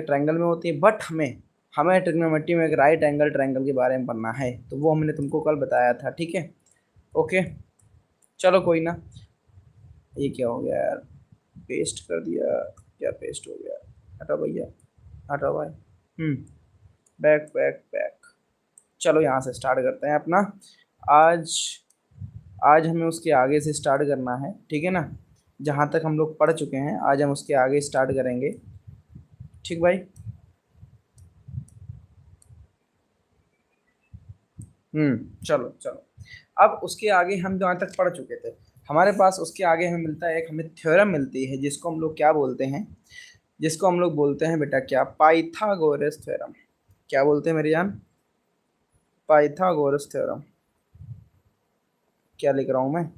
Triangle में होती है, बट हमें हमें ट्रिग्नोमेट्री में एक राइट एंगल ट्रायंगल के बारे में पढ़ना है, तो वो हमने तुमको कल बताया था, ठीक है। ओके, चलो कोई ना। ये क्या हो गया यार, पेस्ट कर दिया, क्या पेस्ट हो गया, हटाओ भैया, हटाओ भाई। Back back back. चलो यहाँ से स्टार्ट करते हैं अपना। आज आज हमें उसके आगे से स्टार्ट करना है, ठीक है ना। जहाँ तक हम लोग पढ़ चुके हैं आज हम उसके आगे स्टार्ट करेंगे, ठीक भाई। चलो चलो। अब उसके आगे हम जहाँ तक पढ़ चुके थे, हमारे पास उसके आगे हमें मिलता है एक, हमें थ्योरम मिलती है जिसको हम लोग क्या बोलते हैं, जिसको हम लोग बोलते हैं बेटा क्या, पाइथागोरस थ्योरम। क्या बोलते हैं मेरी जान, पाइथागोरस थ्योरम। क्या लिख रहा हूँ मैं,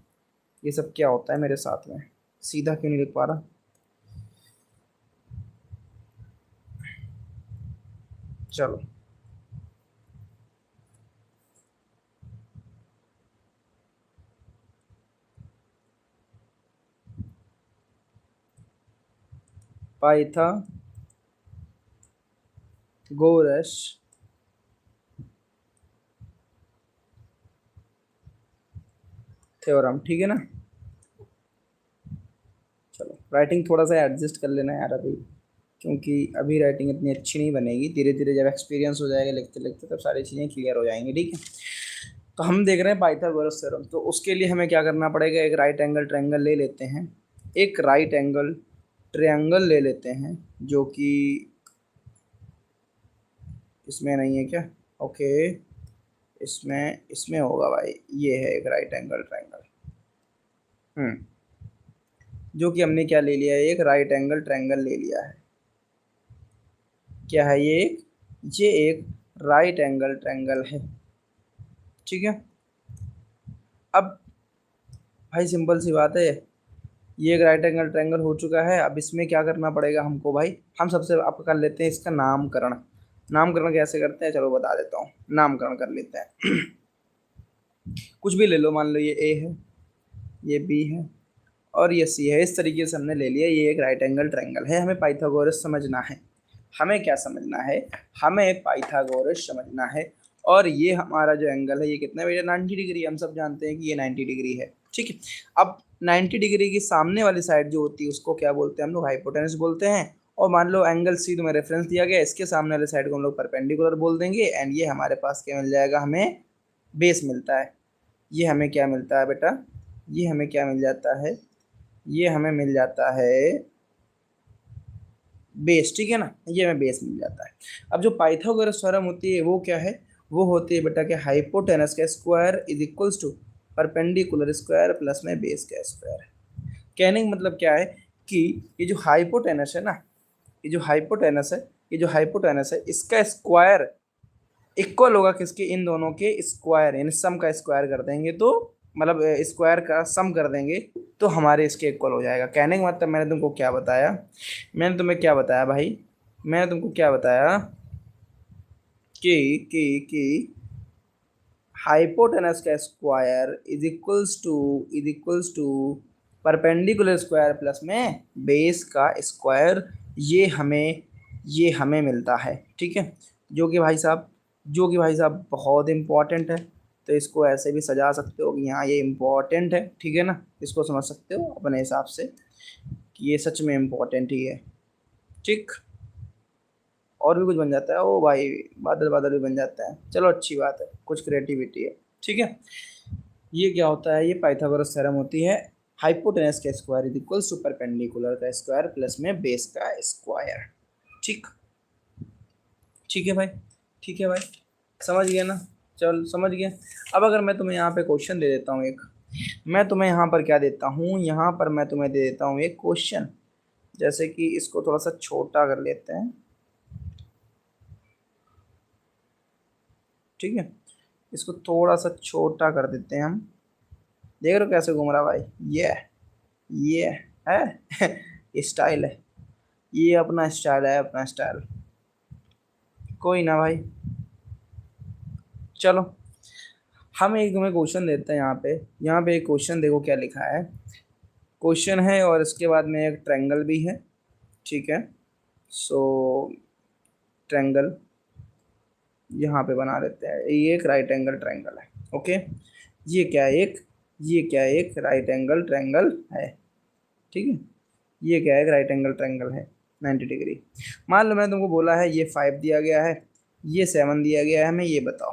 ये सब क्या होता है मेरे साथ में, सीधा क्यों नहीं लिख पा रहा। चलो, पाइथागोरस थ्योरम, ठीक है ना। चलो, राइटिंग थोड़ा सा एडजस्ट कर लेना यार अभी, क्योंकि अभी राइटिंग इतनी अच्छी नहीं बनेगी, धीरे धीरे जब एक्सपीरियंस हो जाएगा लिखते लिखते तब सारी चीज़ें क्लियर हो जाएंगी, ठीक है। तो हम देख रहे हैं पाइथागोरस थ्योरम, तो उसके लिए हमें क्या करना पड़ेगा, एक राइट एंगल ट्रायंगल ले लेते हैं, एक राइट एंगल ट्रायंगल ले लेते हैं जो कि इसमें नहीं है क्या, ओके, इसमें इसमें होगा भाई, ये है एक राइट एंगल ट्रायंगल। हम्म जो कि हमने क्या ले लिया है, एक राइट एंगल ट्रायंगल ले लिया है। क्या है ये एक राइट एंगल ट्रायंगल है, ठीक है। अब भाई सिंपल सी बात है, ये एक राइट एंगल ट्रायंगल हो चुका है। अब इसमें क्या करना पड़ेगा हमको भाई, हम सबसे आप कर लेते हैं इसका नामकरण। नामकरण कैसे करते हैं, चलो बता देता हूँ, नामकरण कर लेते हैं। कुछ भी ले लो, मान लो ये ए है, ये बी है और ये सी है, इस तरीके से हमने ले लिया, ये एक राइट एंगल ट्रायंगल है। हमें पाइथागोरस समझना है, हमें क्या समझना है, हमें पाइथागोरस समझना है। और ये हमारा जो एंगल है ये कितना है, 90 डिग्री, हम सब जानते हैं कि ये 90 डिग्री है, ठीक है। अब 90 डिग्री की सामने वाली साइड जो होती है उसको क्या बोलते हैं हम लोग, हाइपोटेनस बोलते हैं। और मान लो एंगल सी तुम्हें रेफरेंस दिया गया, इसके सामने वाले साइड को हम लोग परपेंडिकुलर बोल देंगे, एंड ये हमारे पास क्या मिल जाएगा, हमें बेस मिलता है। ये हमें क्या मिलता है बेटा, ये हमें क्या मिल जाता है, ये हमें मिल जाता है बेस, ठीक है ना, ये हमें बेस मिल जाता है। अब जो पाइथागोरस थ्योरम होती है वो क्या है, वो होती है बेटा कि हाइपोटेनस का square is equals to perpendicular square plus में बेस का स्क्वायर। कहने का मतलब क्या है कि ये जो हाइपोटेनस है ना, ये जो हाइपोटेनस है, ये जो हाइपोटेनस है इसका स्क्वायर इक्वल होगा किसके, इन दोनों के स्क्वायर, यानी सम का स्क्वायर कर देंगे तो, मतलब स्क्वायर का सम कर देंगे तो हमारे इसके इक्वल हो जाएगा। कहने का मतलब मैंने तुमको क्या बताया, मैंने तुम्हें क्या बताया भाई, मैंने तुमको क्या बताया कि हाइपोटेनस का square is equals to perpendicular square plus में बेस का स्क्वायर। ये हमें ये हमें मिलता है, ठीक है। जो कि भाई साहब, जो कि भाई साहब बहुत इंपॉर्टेंट है। तो इसको ऐसे भी सजा सकते हो कि हाँ ये इम्पोर्टेंट है, ठीक है ना, इसको समझ सकते हो अपने हिसाब से कि ये सच में इम्पोर्टेंट ही है, ठीक। और भी कुछ बन जाता है ओ भाई, बादल बादल भी बन जाता है, चलो अच्छी बात है, कुछ क्रिएटिविटी है, ठीक है। ये क्या होता है, ये पाइथागोरस थ्योरम होती है, हाइपोटेनस का square is equals to perpendicular का स्क्वायर प्लस में बेस का स्क्वायर, ठीक। ठीक है भाई, ठीक है भाई, समझ गया ना, चल समझ गया। अब अगर मैं तुम्हें यहाँ पे क्वेश्चन दे देता हूँ एक, मैं तुम्हें यहाँ पर क्या देता हूँ, यहाँ पर मैं तुम्हें दे देता हूँ एक क्वेश्चन, जैसे कि इसको थोड़ा सा छोटा कर लेते हैं, ठीक है, इसको थोड़ा सा छोटा कर देते हैं हम। देख रहे हो कैसे घूम रहा भाई, ये है स्टाइल है, ये अपना स्टाइल है, अपना स्टाइल। कोई ना भाई, चलो हम एक तुम्हें क्वेश्चन देते हैं। यहाँ पे एक क्वेश्चन देखो क्या लिखा है, क्वेश्चन है और इसके बाद में एक ट्रायंगल भी है, ठीक है। सो ट्रायंगल यहाँ पे बना लेते हैं, ये एक राइट एंगल ट्रायंगल है। ओके, ये क्या है, एक राइट एंगल ट्रायंगल है। ठीक है, ये क्या है, एक राइट एंगल ट्रायंगल है 90 डिग्री। मान लो मैंने तुमको बोला है ये 5 दिया गया है, ये 7 दिया गया है, हमें ये बताओ।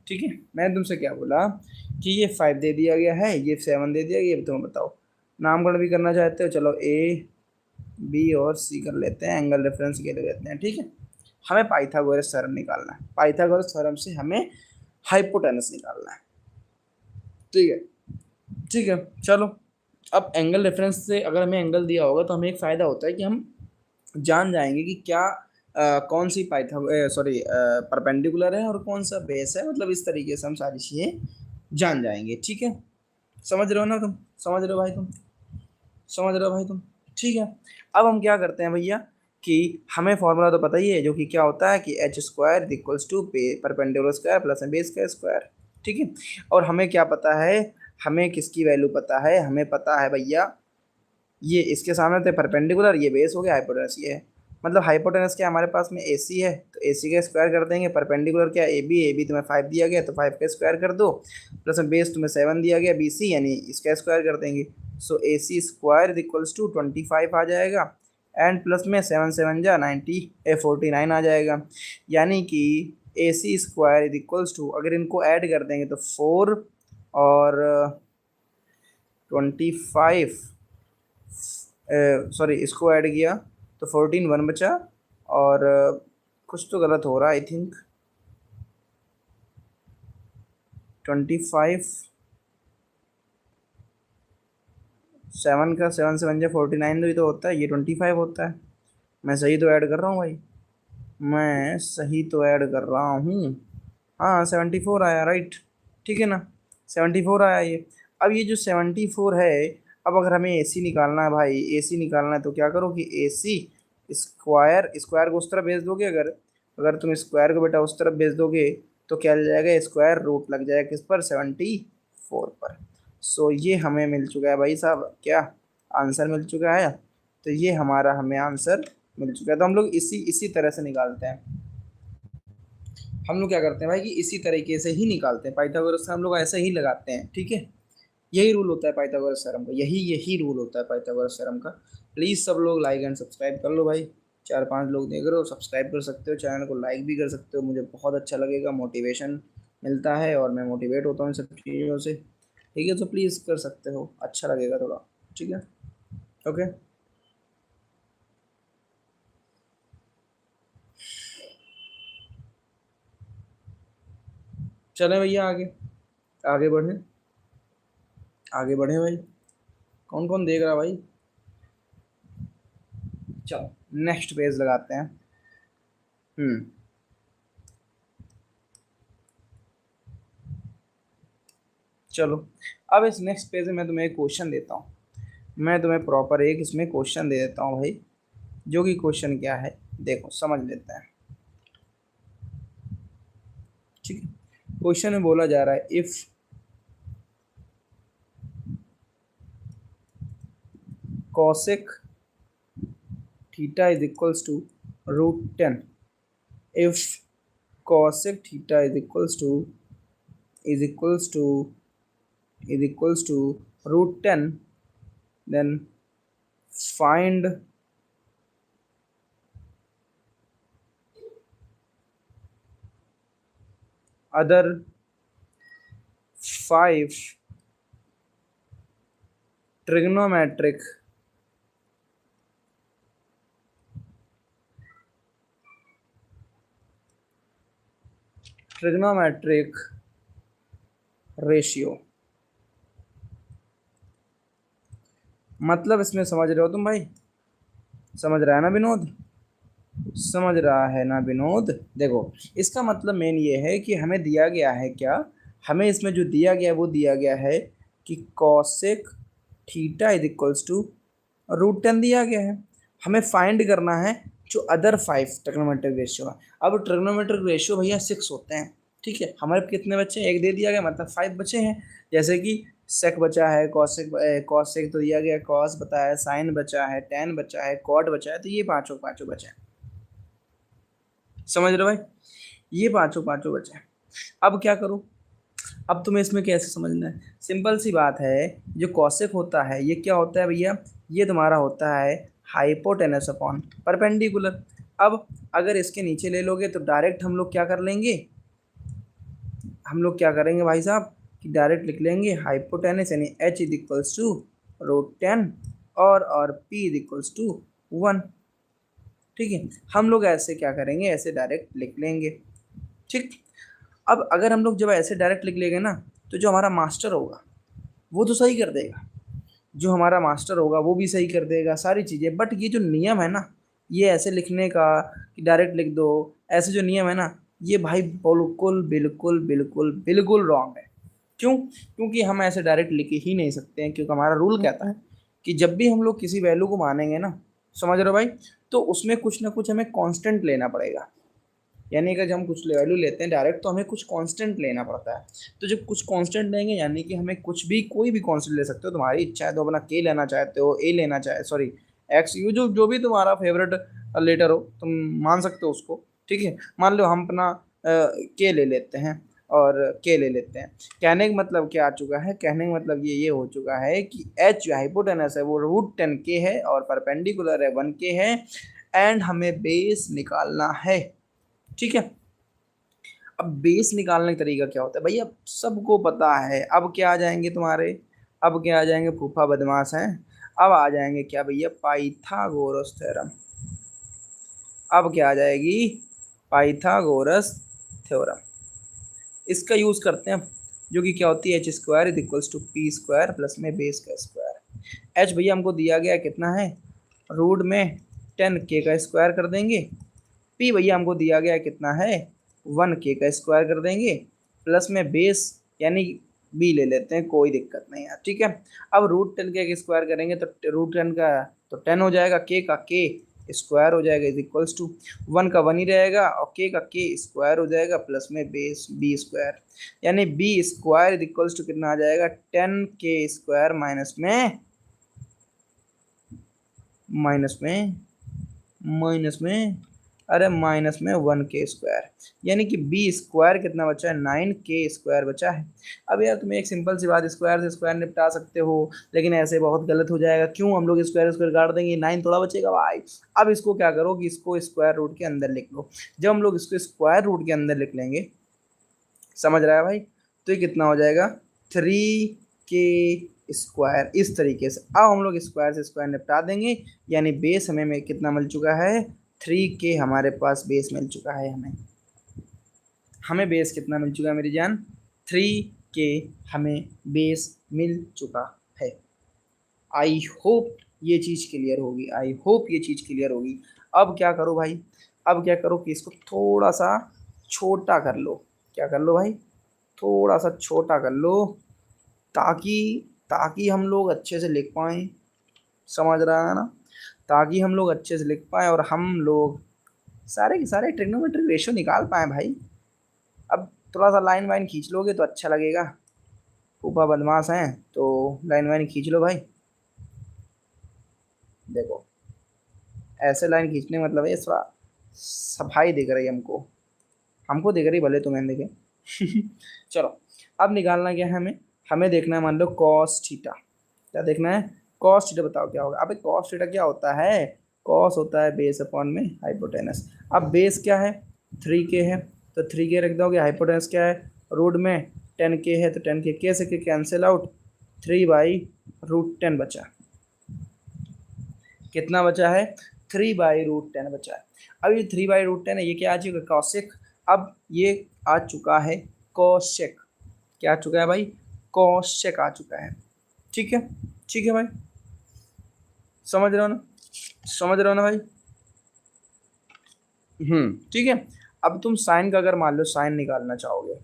ठीक है, मैंने तुमसे क्या बोला कि ये 5 दे दिया गया है, ये 7 दे दिया गया, ये तुम्हें बताओ। नामकरण भी करना चाहते हो, चलो ए बी और सी कर लेते हैं, एंगल रेफरेंस के लिए लेते हैं। ठीक है, हमें पाइथागोरस थ्योरम निकालना है, पाइथागोरस थ्योरम से हमें हाइपोटेनस निकालना है। ठीक है, ठीक है, चलो। अब एंगल रेफरेंस से अगर हमें एंगल दिया होगा तो हमें एक फ़ायदा होता है कि हम जान जाएंगे कि क्या कौन सी परपेंडिकुलर है और कौन सा बेस है, मतलब इस तरीके से हम सारी चीज़ें जान जाएंगे। ठीक है, समझ रहे हो ना तुम, समझ रहे हो भाई तुम, समझ रहे हो भाई तुम। ठीक है, अब हम क्या करते हैं भैया कि हमें फॉर्मूला तो पता ही है, जो कि क्या होता है कि H square equals to perpendicular square plus base का स्क्वायर। ठीक है, और हमें क्या पता है, हमें किसकी वैल्यू पता है, हमें पता है भैया ये इसके सामने थे परपेंडिकुलर, ये बेस हो गया, हाइपोटेनस ये है। मतलब हाइपोटेनस क्या हमारे पास में AC है, तो AC का स्क्वायर कर देंगे। परपेंडिकुलर क्या AB तुम्हें 5 दिया गया तो 5 का स्क्वायर कर दो, प्लस में बेस तुम्हें 7 दिया गया BC, यानी इसका स्क्वायर कर देंगे। सो AC स्क्वायर इक्वल्स टू 25 आ जाएगा, एंड प्लस में 7 7 जा 49 आ जाएगा। यानी कि AC स्क्वायर इक्वल्स टू, अगर इनको ऐड कर देंगे तो 4 और 25, सॉरी इसको ऐड किया तो 14 1 बचा, और कुछ तो गलत हो रहा है, आई थिंक 25 7 का 7 से 1 जा 49 तो होता है, ये 25 होता है। मैं सही तो ऐड कर रहा हूँ भाई, मैं सही तो ऐड कर रहा हूँ। हाँ 74 आया, राइट। ठीक है ना, 74 आया ये। अब ये जो 74 है, अब अगर हमें AC निकालना है भाई, AC निकालना है तो क्या करो कि AC स्क्वायर, स्क्वायर को उस तरफ भेज दोगे, अगर अगर तुम स्क्वायर को बेटा उस तरफ भेज दोगे तो क्या लग जाएगा, स्क्वायर रूट लग जाएगा किस पर, 74 पर। सो ये हमें मिल चुका है भाई साहब, क्या आंसर मिल चुका है। तो ये हमारा हमें आंसर मिल चुका है। तो हम लोग इसी इसी तरह से निकालते हैं, हम लोग क्या करते हैं भाई कि इसी तरीके से ही निकालते हैं, पाइथागोरस से हम लोग ऐसे ही लगाते हैं। ठीक है, यही रूल होता है पाइथागोरस थ्योरम का, यही रूल होता है पाइथागोरस थ्योरम का। प्लीज़ सब लोग लाइक एंड सब्सक्राइब कर लो भाई, 4 5 लोग देख रहे हो, सब्सक्राइब कर सकते हो, चैनल को लाइक भी कर सकते हो, मुझे बहुत अच्छा लगेगा, मोटिवेशन मिलता है और मैं मोटिवेट होता हूँ इन सब चीज़ों से। ठीक है, तो प्लीज़ कर सकते हो, अच्छा लगेगा थोड़ा। ठीक है, ओके, चलें भैया आगे, आगे बढ़ें, आगे बढ़ें भाई। कौन कौन देख रहा भाई, चलो नेक्स्ट पेज लगाते हैं। चलो, अब इस नेक्स्ट पेज में मैं तुम्हें एक क्वेश्चन देता हूँ, मैं तुम्हें प्रॉपर एक इसमें क्वेश्चन दे देता हूँ भाई, जो कि क्वेश्चन क्या है देखो समझ लेते हैं। ठीक है, क्वेश्चन में बोला जा रहा है if cosec theta is equals to √10, if cosec theta is equals to is equals to is equals to √10, then find other 5 trigonometric ratio. मतलब इसमें समझ रहे हो तुम भाई, समझ रहा है ना विनोद, समझ रहा है ना विनोद। देखो इसका मतलब मेन ये है कि हमें दिया गया है क्या, हमें इसमें जो दिया गया है वो दिया गया है कि cosec theta is equals to √10 दिया गया है, हमें फाइंड करना है जो अदर 5 ट्रिग्नोमेट्रिक रेशियो है। अब ट्रिग्नोमेट्रिक रेशियो भैया 6 होते हैं। ठीक है, हमारे कितने बच्चे हैं, एक दे दिया गया, मतलब 5 बचे हैं। जैसे कि सेक बचा है, कॉसेक तो दिया गया, कॉस बता है, साइन बचा है, टेन बचा है, कॉट बचा है, तो ये पाँचों पाँचों बचे हैं। समझ रहे हो भाई? ये पांचों पांचों बचे। अब क्या करूं? अब तुम्हें इसमें कैसे समझना है? सिंपल सी बात है। जो कॉसेक होता है ये क्या होता है भैया? ये तुम्हारा होता है हाइपोटेनस अपॉन परपेंडिकुलर। अब अगर इसके नीचे ले लोगे तो डायरेक्ट हम लोग क्या कर लेंगे? हम लोग क्या करेंगे भाई साहब कि डायरेक्ट लिख लेंगे हाइपोटेनस यानी H is equals to root 10 और पी इज इक्वल्स टू 1। ठीक है, हम लोग ऐसे क्या करेंगे, ऐसे डायरेक्ट लिख लेंगे। ठीक। अब अगर हम लोग जब ऐसे डायरेक्ट लिख लेंगे ना, तो जो हमारा मास्टर होगा वो तो सही कर देगा, जो हमारा मास्टर होगा वो भी सही कर देगा सारी चीज़ें। बट ये जो नियम है ना, ये ऐसे लिखने का कि डायरेक्ट लिख दो, ऐसे जो नियम है ना, ये भाई बिल्कुल बिल्कुल बिल्कुल बिल्कुल रॉन्ग है। क्यों? क्योंकि हम ऐसे डायरेक्ट लिख ही नहीं सकते हैं, क्योंकि हमारा रूल कहता है कि जब भी हम लोग किसी वैल्यू को मानेंगे ना, समझ रहे हो भाई, तो उसमें कुछ ना कुछ हमें कांस्टेंट लेना पड़ेगा। यानी कि जब हम कुछ वैल्यू लेते हैं डायरेक्ट, तो हमें कुछ कांस्टेंट लेना पड़ता है। तो जब कुछ कांस्टेंट लेंगे, यानी कि हमें कुछ भी कोई भी कांस्टेंट ले सकते हो, तुम्हारी इच्छा है तो अपना के लेना चाहते हो, ए लेना चाहे, सॉरी एक्स, यू, जो जो भी तुम्हारा फेवरेट लेटर हो तुम मान सकते हो उसको। ठीक है, मान लो हम अपना के ले लेते हैं और के ले लेते हैं। कहने का मतलब क्या आ चुका है? कहने का मतलब ये हो चुका है कि एच जो हाइपोटेनस है वो रूट 10 के है और परपेंडिकुलर है 1 के है, एंड हमें बेस निकालना है। ठीक है। अब बेस निकालने का तरीका क्या होता है भैया? सबको पता है। अब क्या आ जाएंगे तुम्हारे? अब क्या आ जाएंगे? फूफा बदमाश हैं। अब आ जाएंगे क्या भैया? Pythagoras theorem. अब क्या आ जाएगी? Pythagoras theorem. इसका यूज करते हैं, जो कि क्या होती है? H square is equals to P square plus में बेस का स्क्वायर। एच भैया हमको दिया गया कितना है? रूट 10 के का स्क्वायर कर देंगे। पी भैया हमको दिया गया कितना है? 1 के का स्क्वायर कर देंगे, प्लस में बेस यानी बी ले लेते हैं, कोई दिक्कत नहीं है। ठीक है। अब रूट 10 के स्क्वायर करेंगे तो रूट 10 का तो 10 हो जाएगा, के का के स्क्वायर हो जाएगा इज इक्वल्स टू 1 का 1 ही रहेगा और के का के स्क्वायर हो जाएगा, प्लस में बेस बी स्क्वायर, यानी B square is equals to कितना आ जाएगा? 10 के स्क्वायर माइनस में माइनस में अरे माइनस में 1 के स्क्वायर, यानी कि बी स्क्वायर कितना बचा है? 9 के स्क्वायर बचा है। अब यार तुम्हें एक सिंपल सी बात, स्क्वायर से स्क्वायर निपटा सकते हो, लेकिन ऐसे बहुत गलत हो जाएगा। क्यों? हम लोग स्क्वायर स्क्वायर काट देंगे, 9 थोड़ा बचेगा भाई। अब इसको क्या करो कि इसको स्क्वायर रूट के अंदर लिख लो। जब हम लोग इसको स्क्वायर रूट के अंदर लिख लेंगे, समझ रहा है भाई, तो ये कितना हो जाएगा? 3 के स्क्वायर। इस तरीके से अब हम लोग स्क्वायर से स्क्वायर निपटा देंगे, यानी बेस हमें में कितना मिल चुका है? 3 के हमारे पास बेस मिल चुका है। हमें बेस कितना मिल चुका है मेरी जान? 3 के हमें बेस मिल चुका है। आई होप ये चीज़ क्लियर होगी, आई होप ये चीज़ क्लियर होगी। अब क्या करो भाई? अब क्या करो कि इसको थोड़ा सा छोटा कर लो। क्या कर लो भाई? थोड़ा सा छोटा कर लो, ताकि ताकि हम लोग अच्छे से लिख पाएँ। समझ रहा है ना? ताकि हम लोग अच्छे से लिख पाएँ और हम लोग सारे के सारे ट्रिग्नोमेट्रिक रेशियो निकाल पाएँ भाई। अब थोड़ा सा लाइन वाइन खींच लोगे तो अच्छा लगेगा। फूफा बदमाश हैं तो लाइन वाइन खींच लो भाई। देखो, ऐसे लाइन खींचने का मतलब है थोड़ा सफाई दिख रही है हमको, हमको दिख रही, भले तुम्हें दिखे। चलो, अब निकालना क्या है हमें? हमें देखना है, मान लो कॉस थीटा। क्या देखना है? Cos theta. बताओ क्या होगा? अबे कॉस थीटा क्या होता है? कॉस होता है बेस अपॉन में हाइपोटेनस। अब बेस क्या है? 3 के है, तो 3 के रख दोगे। हाइपोटेनस क्या है? रूट 10 के है, तो 10 के से के कैंसिल आउट, 3/√10 बचा। कितना बचा है? 3/√10 बचा है। अब ये 3/√10 है, ये क्या आ चुका है? कॉसेक। अब ये आ चुका है कोशेक। क्या आ चुका है भाई? कोशेक आ चुका है। ठीक है, ठीक है भाई, समझ रहे हो ना? समझ रहे हो ना भाई? ठीक है। अब तुम साइन का अगर मान लो साइन निकालना चाहोगे,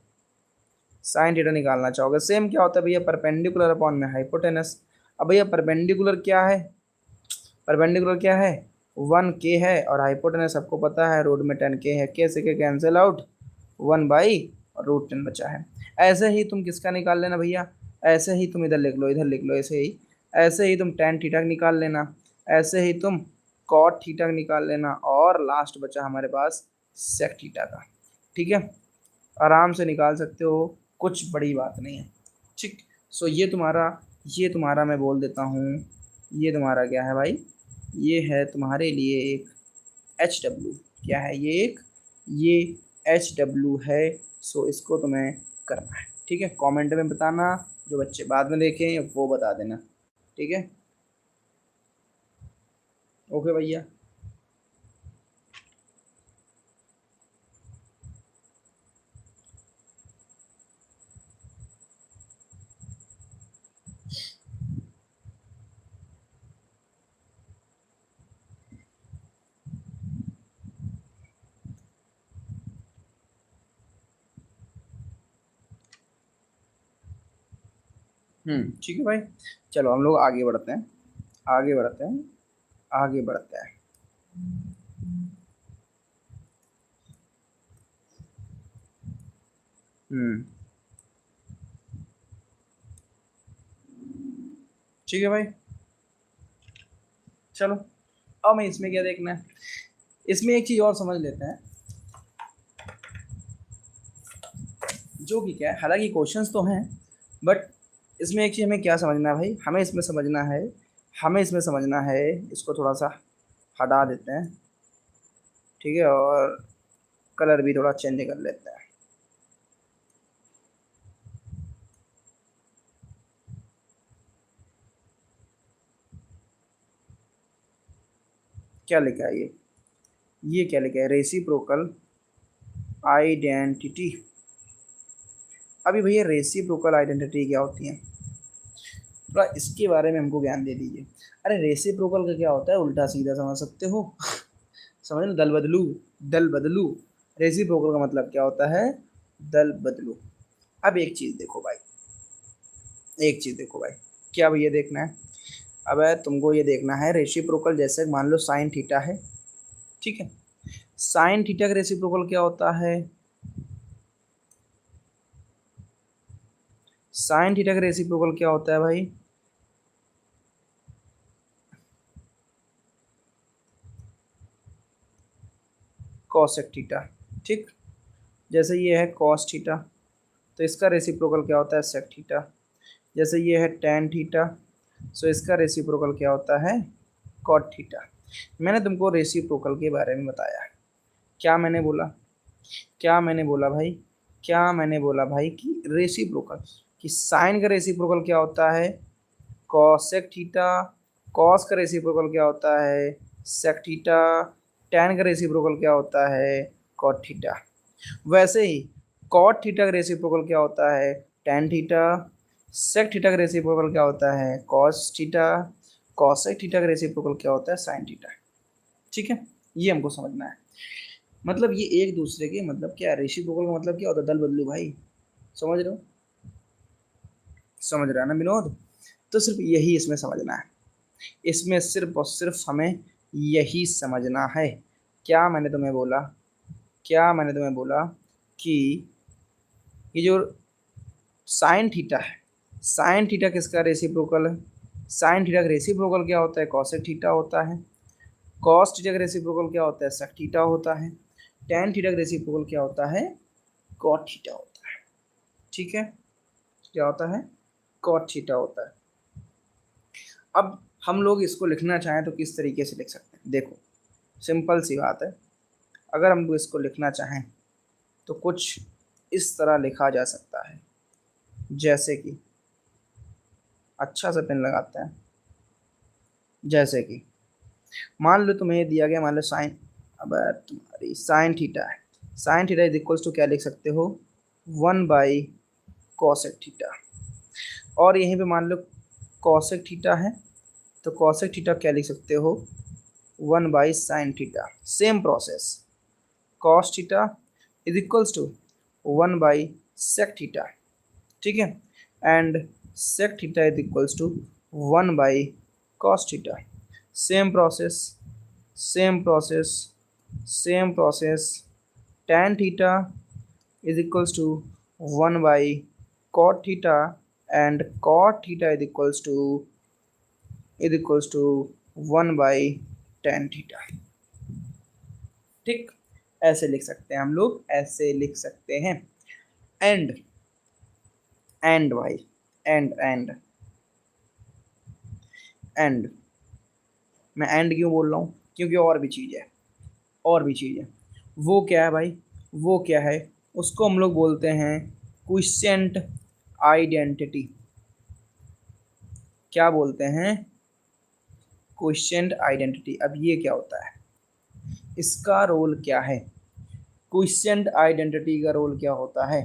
साइन थीटा निकालना चाहोगे, सेम क्या होता है भैया? परपेंडिकुलर अपॉन में हाइपोटेनस। अब भैया परपेंडिकुलर क्या है? परपेंडिकुलर क्या है? 1 के है और हाइपोटेनस सबको पता है रूट 10 के है, के से के कैंसिल आउट, 1/√10 बचा है। ऐसे ही तुम किसका निकाल लेना भैया? ऐसे ही तुम इधर लिख लो, इधर लिख लो, ऐसे ही तुम टेन थीटा निकाल लेना, ऐसे ही तुम कॉट थीटा निकाल लेना, और लास्ट बचा हमारे पास सेक थीटा का। ठीक है, आराम से निकाल सकते हो, कुछ बड़ी बात नहीं है। ठीक, सो ये तुम्हारा मैं बोल देता हूँ, ये तुम्हारा क्या है भाई, ये है तुम्हारे लिए एक एच डब्ल्यू। क्या है ये एच डब्ल्यू है। सो इसको तुम्हें करना है। ठीक है, कमेंट में बताना, जो बच्चे बाद में देखें वो बता देना। ठीक है, ओके भैया। ठीक है भाई, चलो हम लोग आगे बढ़ते हैं, आगे बढ़ते हैं, आगे बढ़ते हैं। हम्म ठीक है भाई, चलो अब मैं इसमें क्या देखना है, इसमें एक चीज़ और समझ लेते हैं, जो कि क्या है, हालांकि क्वेश्चंस तो हैं, बट इसमें एक चीज़ हमें क्या समझना है भाई, हमें इसमें समझना है, इसको थोड़ा सा हटा देते हैं। ठीक है, और कलर भी थोड़ा चेंज कर लेते हैं। क्या लिखा है ये क्या लिखा है, रेसिप्रोकल आइडेंटिटी। अभी भैया रेसिप्रोकल आइडेंटिटी क्या होती है, थोड़ा इसके बारे में हमको ज्ञान दे दीजिए। अरे रेसिप्रोकल का क्या होता है, उल्टा सीधा समझ सकते हो समझ लो, दल बदलू, दल बदलू। रेसिप्रोकल का मतलब क्या होता है, दल बदलू। अब एक चीज़ देखो भाई, एक चीज़ देखो भाई, क्या भैया देखना है, अब तुमको ये देखना है रेसिप्रोकल, जैसे मान लो साइन थीटा है। ठीक है, साइन थीटा का रेसिप्रोकल क्या होता है, साइन थीटा का रेसिप्रोकल क्या होता है भाई, कॉसेक थीटा। ठीक, जैसे ये है कॉस थीटा, तो इसका रेसिप्रोकल क्या होता है, सेक थीटा। जैसे ये है टेन थीटा, सो इसका रेसिप्रोकल क्या होता है, कॉट थीटा। मैंने तुमको रेसिप्रोकल के बारे में बताया, क्या मैंने बोला, क्या मैंने बोला भाई, क्या मैंने बोला भाई कि रेसिप्रोकल, कि साइन का रेसिप्रोकल क्या होता है, कॉसेक थीटा। कॉस का रेसिप्रोकल क्या होता है, सेक थीटा। टैन का रेसिप्रोकल क्या होता है, कॉट थीटा। वैसे ही कॉट थीटा का रेसिप्रोकल क्या होता है, टैन थीटा। सेक थीटा का रेसिप्रोकल क्या होता है, कॉस थीटा। कॉसेक थीटा का रेसिप्रोकल क्या होता है, साइन थीटा। ठीक है, ये हमको समझना है, मतलब ये एक दूसरे के मतलब क्या, रेसिप्रोकल का मतलब क्या होता है, दल बदलू भाई। समझ रहे हो, समझ रहा है ना विनोद, तो सिर्फ यही इसमें समझना है, इसमें सिर्फ और सिर्फ हमें यही समझना है। क्या मैंने तुम्हें बोला, क्या मैंने तुम्हें बोला कि ये जो साइन थीटा है, साइन थीटा किसका रेसिप्रोकल है, साइन थीटा का रेसिप्रोकल क्या होता है, कॉसेक थीटा होता है। कॉस थीटा का रेसिप्रोकल क्या होता है, सेक थीटा होता है। टेन थीटा का रेसिप्रोकल क्या होता है, कॉट थीटा होता है। ठीक है, क्या होता है, कॉट थीटा होता है। अब हम लोग इसको लिखना चाहें तो किस तरीके से लिख सकते हैं, देखो सिंपल सी बात है, अगर हम इसको लिखना चाहें तो कुछ इस तरह लिखा जा सकता है, जैसे कि, अच्छा सा पेन लगाते हैं, जैसे कि मान लो तुम्हें दिया गया, मान लो साइन, अब तुम्हारी साइन थीटा है, sine theta is equals to क्या लिख सकते हो, 1 बाई कॉसेक थीटा। और यहीं पे मान लो कॉसेक थीटा है, तो कॉसेक थीटा क्या लिख सकते हो, 1 by sine theta. Same process, cos theta is equals to 1 by sec theta. ठीक है, and sec theta is equals to 1 by cos theta. Same process, same process, same process, tan theta is equals to 1 by cot theta, and cot theta is equals to 1 by tan theta। ठीक, ऐसे लिख सकते हैं हम लोग, ऐसे लिख सकते हैं। एंड, एंड भाई, एंड एंड एंड, मैं एंड क्यों बोल रहा हूँ, क्योंकि और भी चीज़ है, और भी चीज़ है। वो क्या है भाई, वो क्या है, उसको हम लोग बोलते हैं क्विसेंट आइडेंटिटी। क्या बोलते हैं, क्विसेंट आइडेंटिटी। अब ये क्या होता है, इसका रोल क्या है, क्विसेंट आइडेंटिटी का रोल क्या होता है।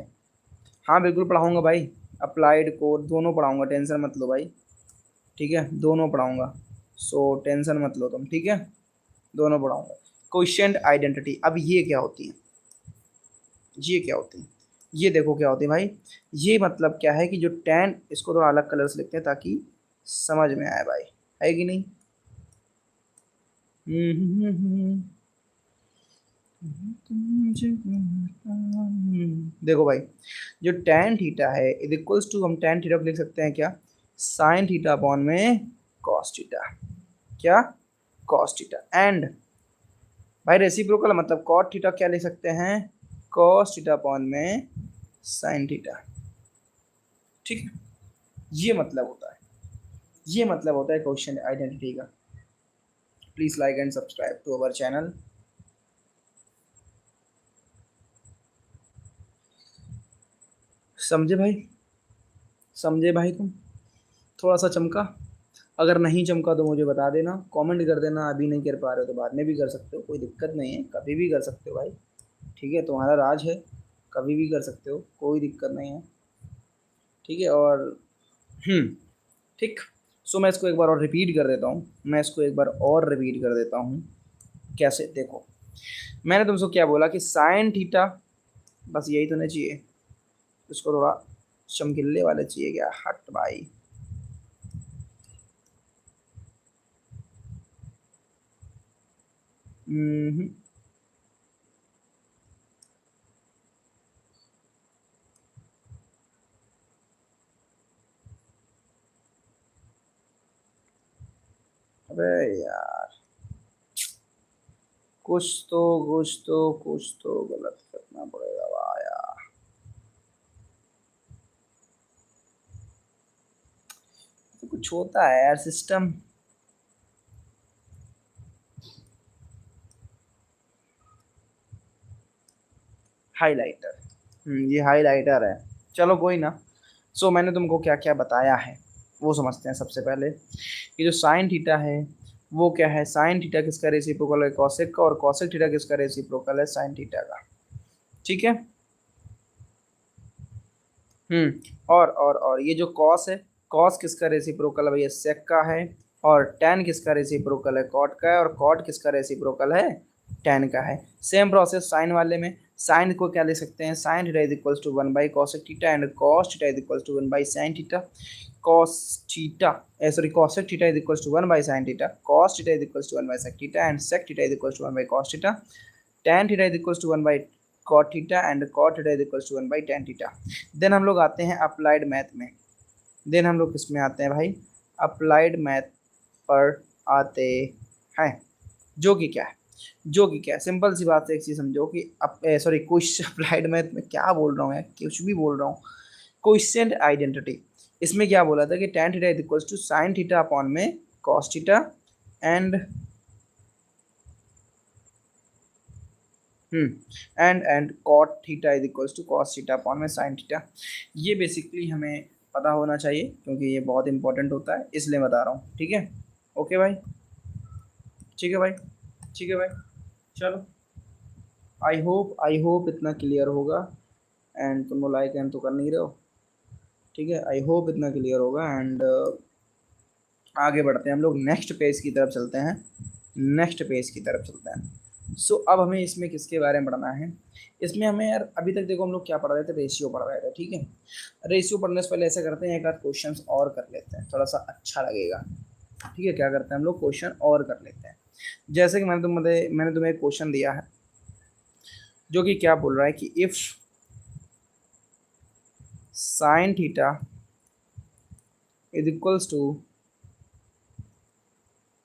हाँ बिल्कुल पढ़ाऊंगा भाई, अप्लाइड कोड दोनों पढ़ाऊंगा, टेंशन मत लो भाई, ठीक है, दोनों पढ़ाऊंगा, सो टेंशन मत लो तुम, ठीक है, दोनों पढ़ाऊंगा। क्वेश्चन आइडेंटिटी, अब ये क्या होती है, ये क्या होती है, ये देखो क्या होती है भाई। ये मतलब क्या है कि जो टेन, इसको थोड़ा अलग कलर से लिखते हैं ताकि समझ में आए भाई, है कि नहीं। देखो भाई, जो टेन थीटा है इज इक्वल्स टू, हम टेन थीटा को लिख सकते हैं क्या, साइन थीटा अपॉन में कॉस थीटा, क्या, कॉस थीटा। एंड भाई रेसिप्रोकल मतलब कॉट थीटा क्या लिख सकते हैं, कॉस थीटा अपॉन में साइन थीटा, ठीक है। ये मतलब होता है, ये मतलब होता है क्वेश्चन आइडेंटिटी का। Please like and subscribe to our channel. समझे भाई, समझे भाई तुम, थोड़ा सा चमका, अगर नहीं चमका तो मुझे बता देना, कमेंट कर देना, अभी नहीं कर पा रहे हो तो बाद में भी कर सकते हो, कोई दिक्कत नहीं है, कभी भी कर सकते हो भाई, ठीक है, तुम्हारा राज है, कभी भी कर सकते हो, कोई दिक्कत नहीं है, ठीक है। और ठीक, सो मैं इसको एक बार और रिपीट कर देता हूँ, मैं इसको एक बार और रिपीट कर देता हूँ। कैसे, देखो, मैंने तुमसे क्या बोला कि साइन थीटा, बस यही तो नहीं चाहिए, इसको थोड़ा चमकीले वाले चाहिए क्या, हट भाई, हम्म, अबे यार, कुछ तो गलत करना पड़ेगा भाई यार, तो कुछ होता है यार सिस्टम। हाइलाइटर, ये हाइलाइटर है, चलो कोई ना। सो मैंने तुमको क्या क्या बताया है वो समझते हैं सबसे पहले, कि जो साइन थीटा है वो क्या है, साइन थीटा किसका रेसिप्रोकल है, कॉसेक का, और कॉसेक थीटा किसका रेसिप्रोकल है, साइन थीटा का, ठीक है। और ये जो कॉस है, कॉस किसका रेसिप्रोकल है भैया, सेक का है। और टेन किसका रेसिप्रोकल है, कॉट का है। और कॉट किसका रेसिप्रोकल है, टेन का है। सेम प्रोसेस साइन वाले में, साइन को क्या लिख सकते हैं, sine theta is equals to 1 by cosec theta and cos theta is equals to 1 by sine theta. Cos theta, sorry, cosec theta is equals to 1 by sine theta, cos theta is equals to 1 by sec theta and sec theta is equals to 1 by cos theta, tan theta is equals to 1 by cot theta and cot theta is equals to 1 by tan theta. Then हम लोग आते हैं applied math में, then हम लोग किस में आते हैं भाई, अप्लाइड मैथ पर आते हैं, जो कि क्या है, जो कि क्या है, सिंपल सी बात है, एक चीज़ समझो कि सॉरी, कुछ अप्लाइड मैथ में क्या बोल रहा हूँ यार, कुछ भी बोल रहा हूँ, क्वेश्चन आइडेंटिटी। इसमें क्या बोला था कि tan theta is equals to sine theta upon में cos theta and and cot theta is equals to cos theta upon में साइन थीटा। ये बेसिकली हमें पता होना चाहिए क्योंकि ये बहुत इंपॉर्टेंट होता है, इसलिए बता रहा हूँ, ठीक है। ओके भाई, ठीक है भाई, ठीक है भाई, चलो, आई होप इतना क्लियर होगा। एंड तुम लाइक एंड तो कर नहीं रहे हो, ठीक है, आई होप इतना क्लियर होगा। एंड आगे बढ़ते हैं हम लोग, नेक्स्ट पेज की तरफ चलते हैं, नेक्स्ट पेज की तरफ चलते हैं। सो अब हमें इसमें किसके बारे में पढ़ना है, इसमें हमें यार अभी तक देखो हम लोग क्या पढ़ रहे थे, रेशियो पढ़ रहे थे, ठीक है। रेशियो पढ़ने से पहले ऐसा करते हैं, एक आध क्वेश्चन और कर लेते हैं, थोड़ा सा अच्छा लगेगा, ठीक है। क्या करते हैं हम लोग, क्वेश्चन और कर लेते हैं। जैसे कि मैंने तुम्हें एक क्वेश्चन दिया है जो कि क्या बोल रहा है कि if sine theta is equals to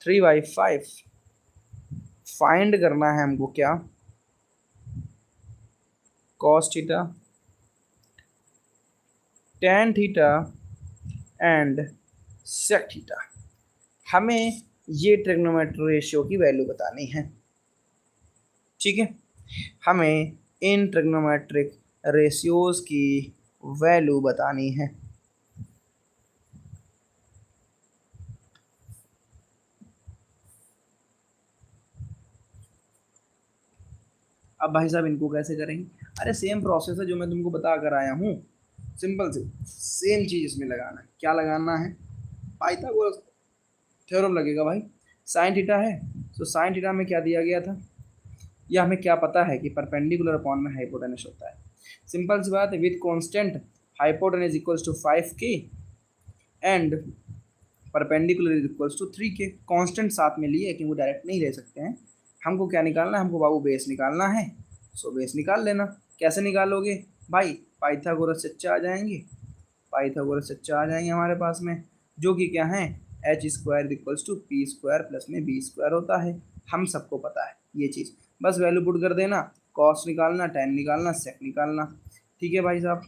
3/5, find करना है हमको क्या, cos theta, tan theta and sec theta. हमें ये ट्रिग्नोमेट्री रेशियो की वैल्यू बतानी है। ठीक है, हमें इन ट्रिग्नोमेट्रिक रेशियोज की वैल्यू बतानी है। अब भाई साहब इनको कैसे करेंगे? अरे सेम प्रोसेस है जो मैं तुमको बता कर आया हूँ, सिंपल से सेम चीज इसमें लगाना है। क्या लगाना है? पाइथागोरस थ्योरम लगेगा भाई। साइन थीटा है, तो साइन थीटा में क्या दिया गया था? या हमें क्या पता है कि परपेंडिकुलर अपॉन में हाइपोटेनस होता है। सिंपल सी बात है, with constant hypotenuse equals to 5k and perpendicular is equals to 3k। Constant साथ में लिए कि वो डायरेक्ट नहीं ले सकते हैं। हमको क्या निकालना है? हमको बाबू बेस निकालना है। सो बेस निकाल लेना। कैसे निकालोगे भाई? पाइथागोरस सच्चे आ जाएंगे, पाइथागोरस सच्चे आ जाएंगे हमारे पास में, जो कि क्या है? H square equals to P square plus में बी स्क्वायर होता है। हम सबको पता है ये चीज़, बस वैल्यू पुट कर देना। कॉस निकालना, टेन निकालना, सेक निकालना। ठीक है भाई साहब,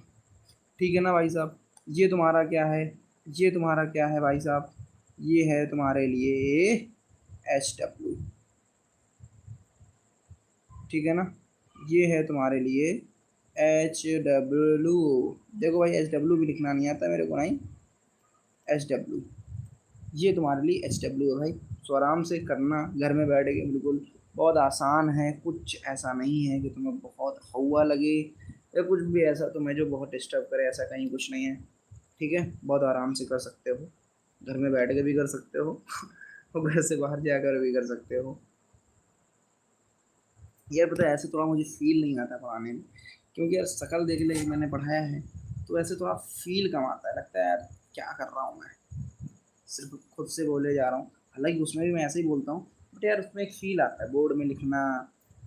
ठीक है ना भाई साहब? ये तुम्हारा क्या है? ये तुम्हारा क्या है भाई साहब? ये है तुम्हारे लिए एच डब्ल्यू। ठीक है ना? ये है तुम्हारे लिए एच डब्ल्यू। देखो भाई, एच डब्ल्यू भी लिखना नहीं आता मेरे को, नहीं। एच डब्ल्यू, ये तुम्हारे लिए एच डब्ल्यू है भाई। सो आराम से करना घर में बैठ के, बिल्कुल बहुत आसान है। कुछ ऐसा नहीं है कि तुम्हें बहुत हवा लगे या कुछ भी ऐसा तुम्हें जो बहुत डिस्टर्ब करे, ऐसा कहीं कुछ नहीं है। ठीक है, बहुत आराम से कर सकते हो, घर में बैठ के भी कर सकते हो और घर से बाहर जाकर भी कर सकते हो। यार पता है, ऐसे थोड़ा मुझे फील नहीं आता पढ़ाने में, क्योंकि यार शक्ल देख ले मैंने पढ़ाया है, तो ऐसे थोड़ा फील कम आता है। लगता है यार क्या कर रहा हूँ मैं, सिर्फ खुद से बोले जा रहा हूँ। हालांकि उसमें भी मैं ऐसे ही बोलता हूँ, बट यार उसमें एक फील आता है बोर्ड में लिखना,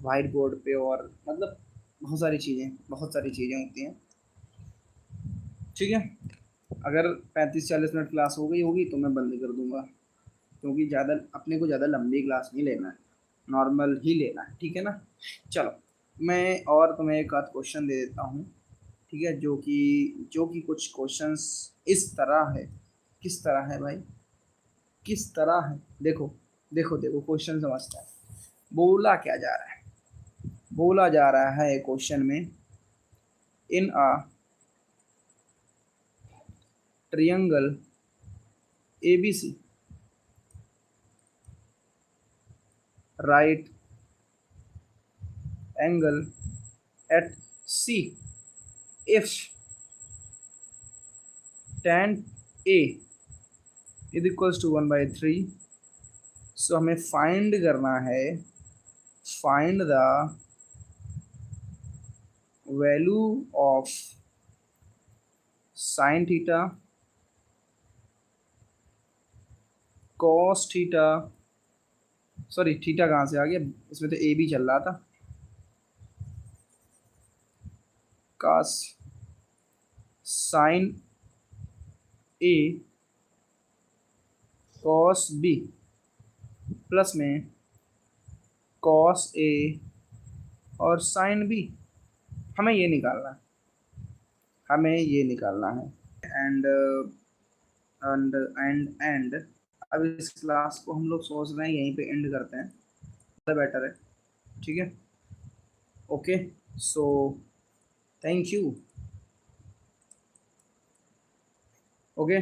वाइट बोर्ड पे, और मतलब बहुत सारी चीज़ें होती हैं। ठीक है, अगर 35-40 मिनट क्लास हो गई होगी तो मैं बंद कर दूंगा, क्योंकि ज़्यादा अपने को ज़्यादा लंबी क्लास नहीं लेना है, नॉर्मल ही लेना है। ठीक है ना? चलो, मैं और तुम्हें एक आध क्वेश्चन दे देता हूँ। ठीक है, जो कि कुछ क्वेश्चंस इस तरह है। किस तरह है भाई? किस तरह है? देखो देखो देखो, क्वेश्चन समझता है। बोला क्या जा रहा है? बोला जा रहा है क्वेश्चन में, in a triangle ABC, right angle at C, if tan A is equals to 1/3। So हमें फाइंड करना है, find the value of sine theta, cos theta, sorry theta कहाँ से आ गया, इसमें तो ए भी चल रहा था, कॉस साइन ए कॉस बी प्लस में कॉस ए और साइन बी। हमें ये निकालना है, हमें ये निकालना है। एंड एंड अब इस क्लास को हम लोग सोच रहे हैं यहीं पे एंड करते हैं, ज़्यादा बेटर है। ठीक है, okay, so thank you. Okay,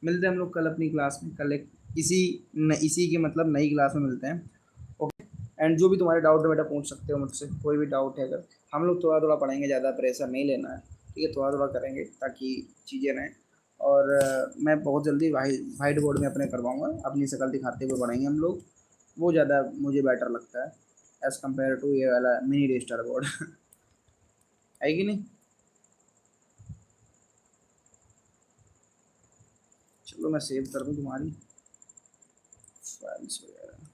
मिलते हैं हम लोग कल अपनी क्लास में, कल एक इसी के मतलब नई क्लास में मिलते हैं। ओके, एंड जो भी तुम्हारे डाउट है बेटा पूछ सकते हो मुझसे, कोई भी डाउट है अगर। हम लोग थोड़ा थोड़ा पढ़ेंगे, ज़्यादा प्रेशर नहीं लेना है। ठीक है, थोड़ा थोड़ा करेंगे ताकि चीज़ें रहें। और मैं बहुत जल्दी वाइट बोर्ड में अपने करवाऊँगा, अपनी शक्ल दिखाते हुए पढ़ेंगे हम लोग। वो ज़्यादा मुझे बेटर लगता है एज़ कम्पेयर टू ये वाला मिनी रजिस्टर बोर्ड है कि नहीं? चलो मैं सेव कर दूँ तुम्हारी फाइल्स वगैरह।